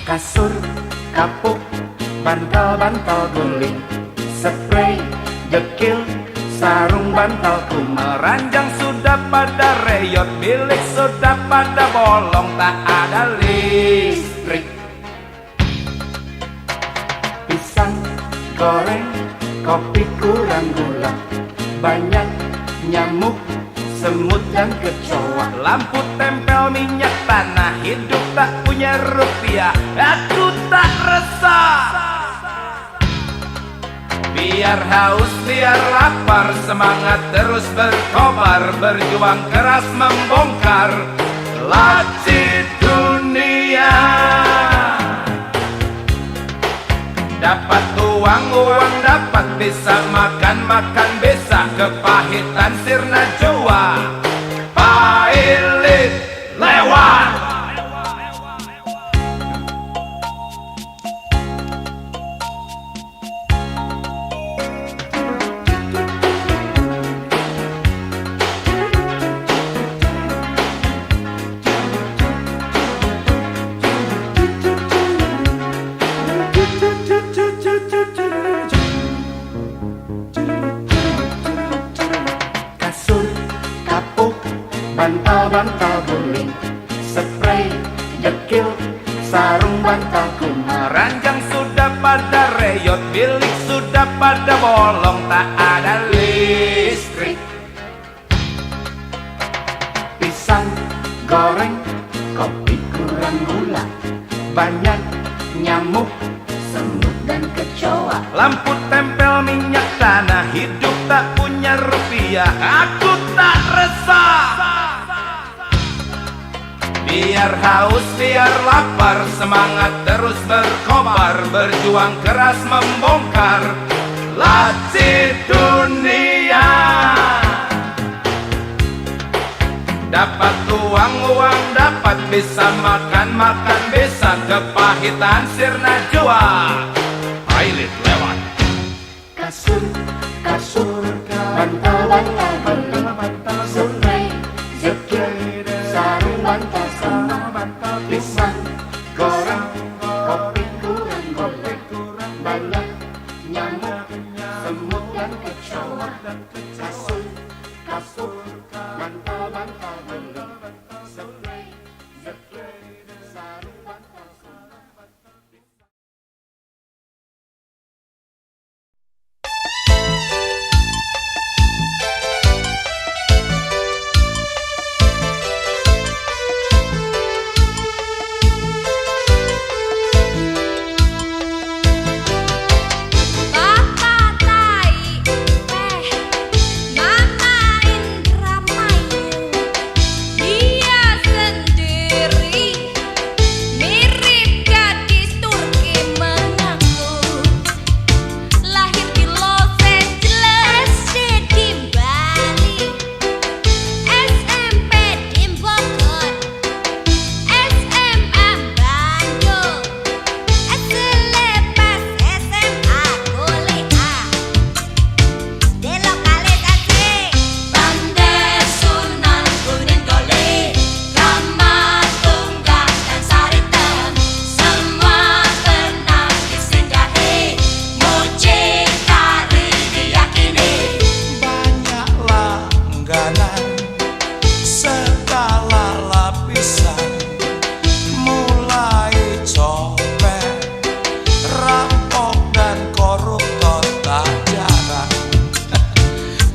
Kasur, kapuk, bantal-bantal guling, spray, dekil, sarung bantalku Meranjang sudah pada reyot, bilik sudah pada bolong, tak ada listrik. pisang, goreng, kopi kurang gula, banyak nyamuk, semut dan kecoa. Lampu tempel minyak tanah, hidup tak punya rupiah, aku tak resah. Biar haus, biar lapar, semangat terus berkobar, berjuang keras membongkar laci dunia. Dapat uang, uang dapat, bisa makan, makan bisa, kepahitan sirna jua, pailit lewat. bantal-bantal guling, spray, dekil, sarung bantal kumat. Ranjang sudah pada reyot, bilik sudah pada bolong, tak ada listrik. Pisang goreng, kopi kurang gula, banyak nyamuk, semut dan kecoa. Lampu tempel minyak tanah, hidup tak punya rupiah, aku tak resah. Biar haus, biar lapar, semangat terus berkobar, berjuang keras membongkar laci dunia. Dapat uang dapat, bisa makan bisa, kepahitan sirna jua. Pilot lewat. Kasur, bantal-bantal guling, spray, dekil, sarung bantal kumat. Pisang goreng, kopi kurang gula, banyak nyamuk, semut dan kecoa. Kasur, bantal-bantal guling, spray, dekil, sarung bantal kumat.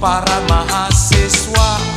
Para mahasiswa.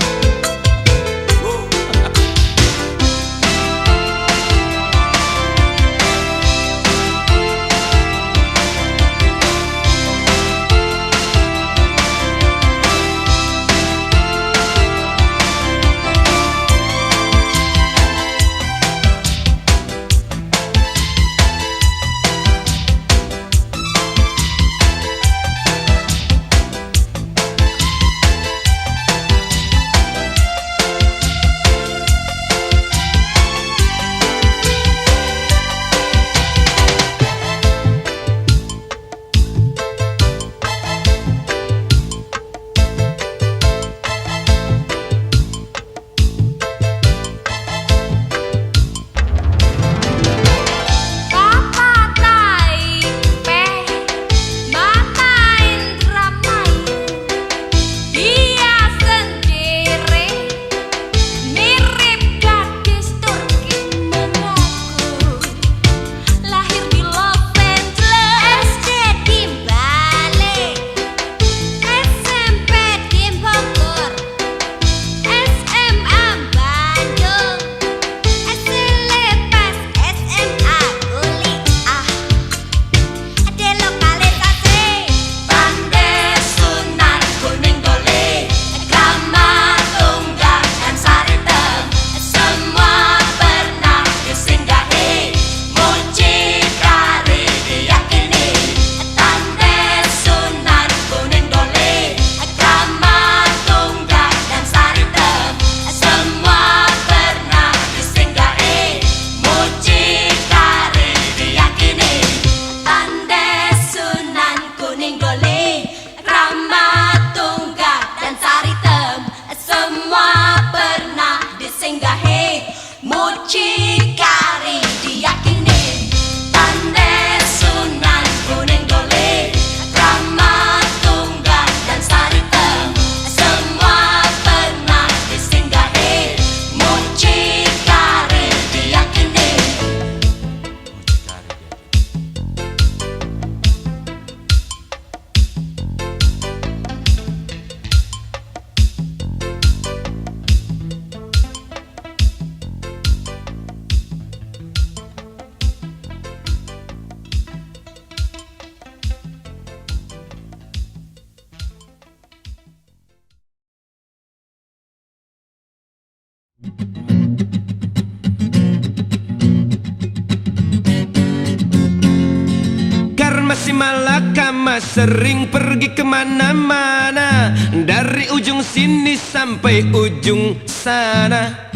si malakama sering pergi kemana-mana, dari ujung sini sampai ujung sana.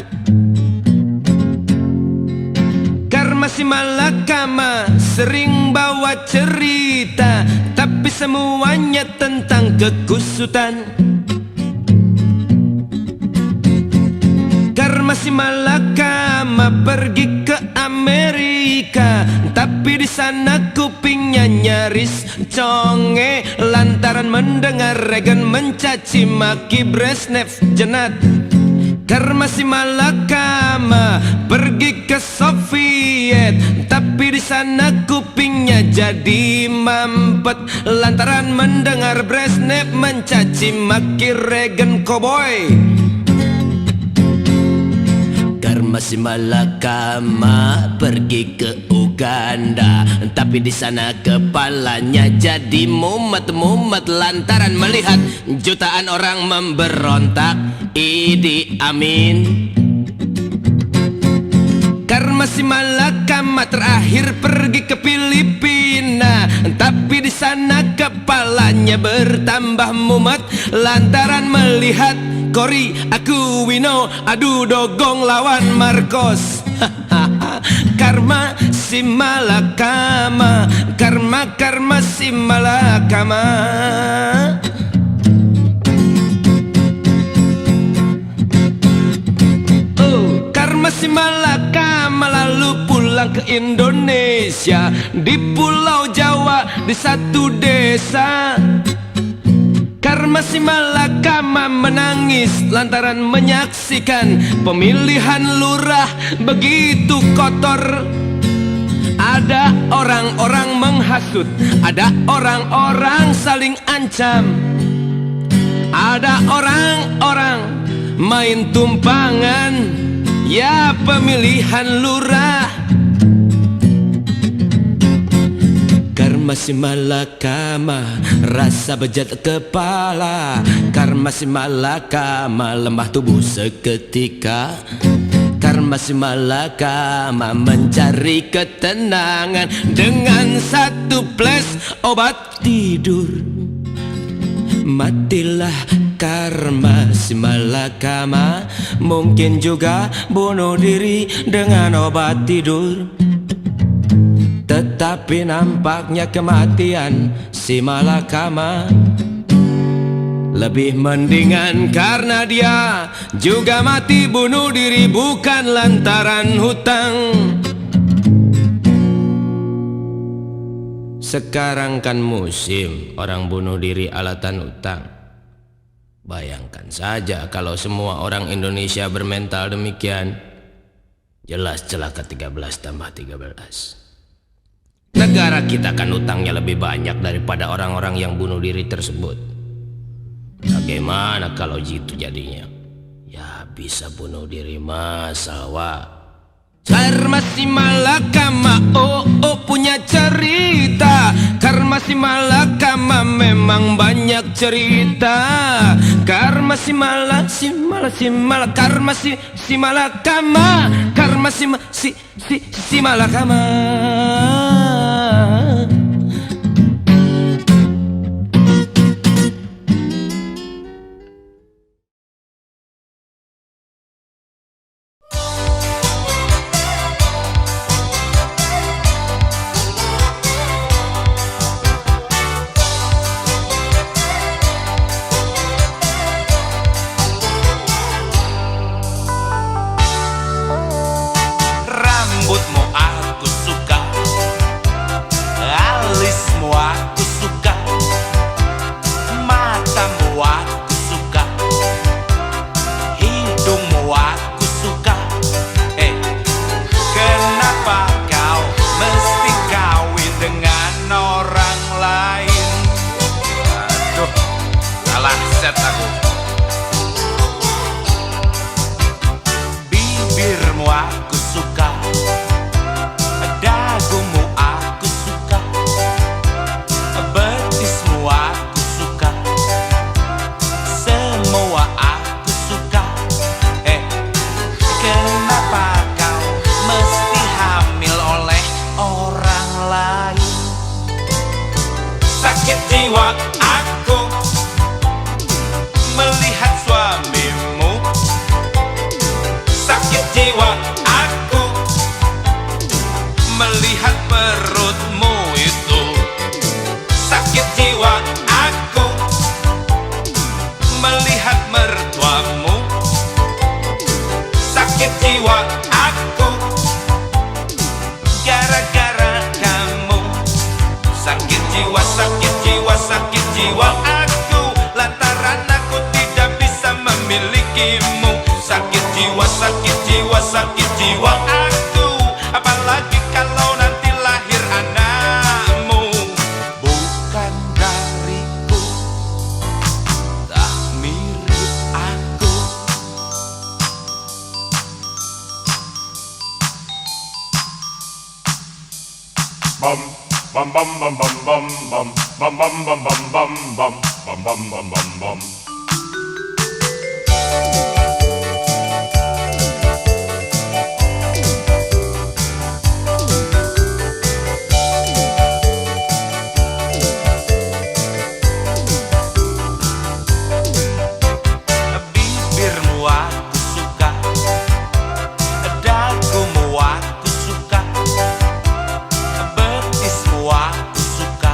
Karma si malakama sering bawa cerita, tapi semuanya tentang kekusutan. Karma si malakama pergi ke Amerika, tapi di sana kupingnya nyaris conge lantaran mendengar Reagan mencaci maki Brezhnev jenat. Karma si malakama pergi ke Soviet, tapi di sana kupingnya jadi mampet lantaran mendengar Brezhnev mencaci maki Reagan cowboy. Karma si malakama pergi ke Uganda, tapi di sana kepalanya jadi mumet-mumet lantaran melihat jutaan orang memberontak Idi Amin. Karma si malakama terakhir pergi ke Filipina, tapi di sana kepalanya bertambah mumet lantaran melihat Cory Aquino adu dogong lawan Marcos. Karma si malakama, karma si malakama. Karma si malakama lalu pulang ke Indonesia, di Pulau Jawa di satu desa. Karma si malakama menangis lantaran menyaksikan pemilihan lurah begitu kotor. Ada orang-orang menghasut, ada orang-orang saling ancam, ada orang-orang main tumpangan. Ya pemilihan lurah. Karma si malakama rasa bejat kepala, karma si malakama lemah tubuh seketika. Karma si malakama mencari ketenangan dengan satu ples obat tidur. Matilah karma si malakama, mungkin juga bunuh diri dengan obat tidur. Tetapi nampaknya kematian si malakama lebih mendingan, karena dia juga mati bunuh diri bukan lantaran hutang. Sekarang kan musim orang bunuh diri alatan utang. Bayangkan saja kalau semua orang Indonesia bermental demikian, jelas celaka 13 tambah 13. Negara kita kan utangnya lebih banyak daripada orang-orang yang bunuh diri tersebut. Bagaimana kalau gitu jadinya? Ya bisa bunuh diri masalah. Karma si malakama, oh punya cerita. Karma si malakama memang banyak cerita. Karma si malakama, karma si malakama, karma si malakama. Rambutmu aku suka, mertuamu. Sakit jiwa aku gara-gara kamu. Sakit jiwa, sakit jiwa, sakit jiwa aku lantaran aku tidak bisa memilikimu. Sakit jiwa, sakit jiwa, sakit jiwa aku, apalagi kalau nanti lahir anakmu bukan dariku, tak mirip aku. Bum bum bum bum bum bum bum bum bum bum bum bum bum bum bum bum bum bum. Bibirmu aku suka, dagumu aku suka, betismu aku suka,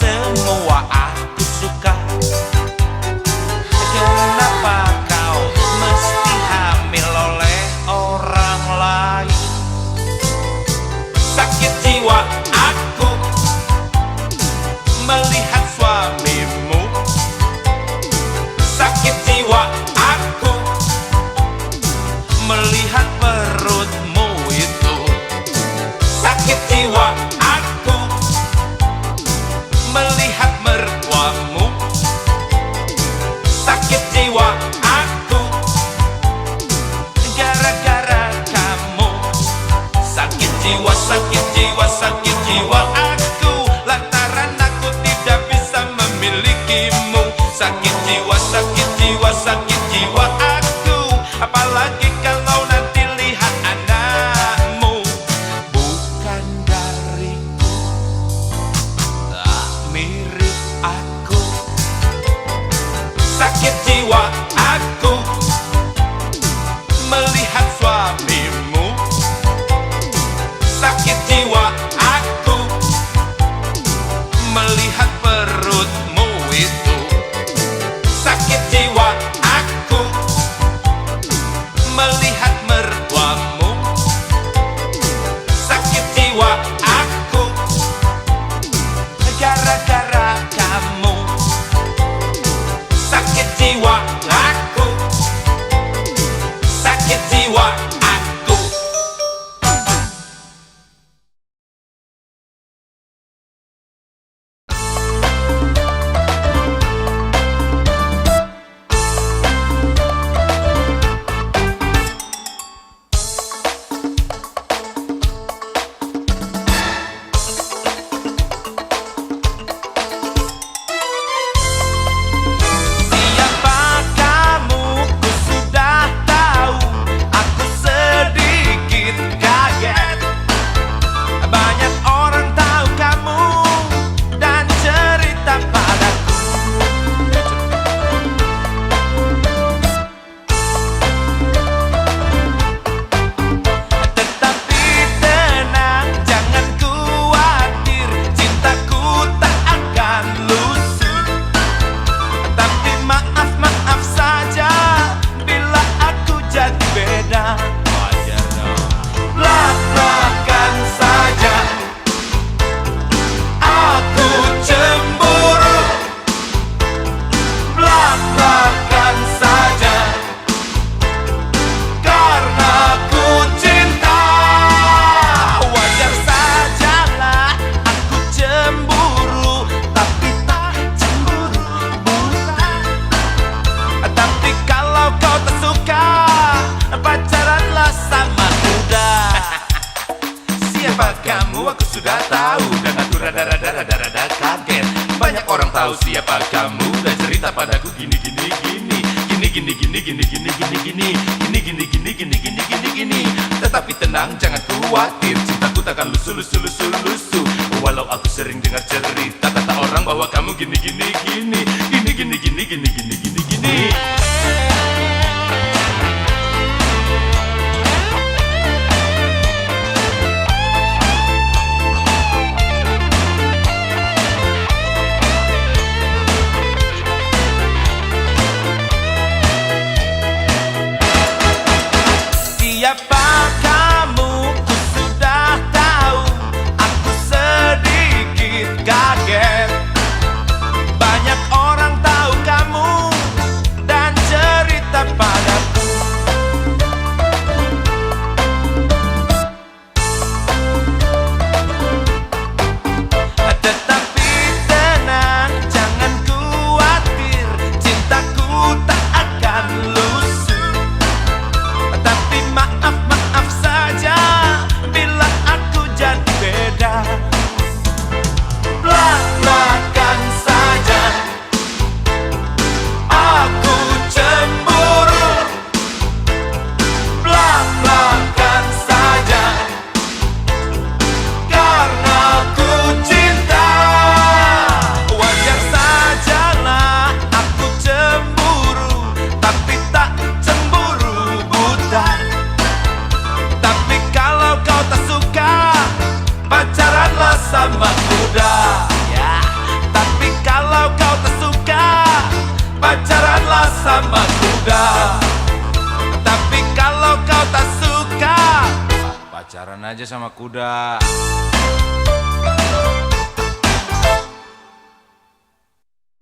semua aku suka. Kenapa kau mesti hamil oleh orang lain? Sakit jiwa aku melihat suamimu. Sakit jiwa aku melihat perutmu itu. Sakit jiwa aku melihat mertuamu. Sakit jiwa aku gara-gara kamu. Sakit jiwa, sakit jiwa, sakit jiwa aku lantaran aku tidak bisa memilikimu. Sakit jiwa, sakit jiwa, sakit jiwa aku, apalagi kalau nanti lihat anakmu bukan dariku, tak mirip aku. Sakit jiwa aku melihat suamimu. Sakit jiwa aku melihat perutmu itu. Sakit jiwa aku melihat mertuamu. Sakit jiwa aku gara-gara kamu. Sakit jiwa aku, sakit jiwa aku. Siapa kamu? Ku sudah tahu. Aku sedikit kaget. Banyak orang tahu kamu dan cerita padaku. Tetapi tenang, jangan khawatir, cintaku tak akan lusuh. Tapi maaf, maaf saja bila aku jadi beda. Belak-belakan saja aku cemburu. Belak-belakan saja karena ku cinta. Wajar sajalah aku cemburu, tapi tak cemburu buta. Tapi kalau kau tak suka, pacaranlah sama kuda. Siapa kamu? Aku sudah tahu dan aku rada kaget. Banyak orang tahu siapa kamu dan cerita padaku gini gini gini gini gini gini gini gini gini gini gini gini gini gini gini gini gini. Tetapi tenang, jangan khawatir, cintaku takkan lusuh lusuh lusuh lusuh. Walau aku sering dengar cerita kata orang bahwa kamu gini gini gini gini gini gini gini gini gini gini. kuda. Ya. Tapi kalau kau tak suka, pacaranlah sama kuda. Tapi kalau kau tak suka, pacaran aja sama kuda.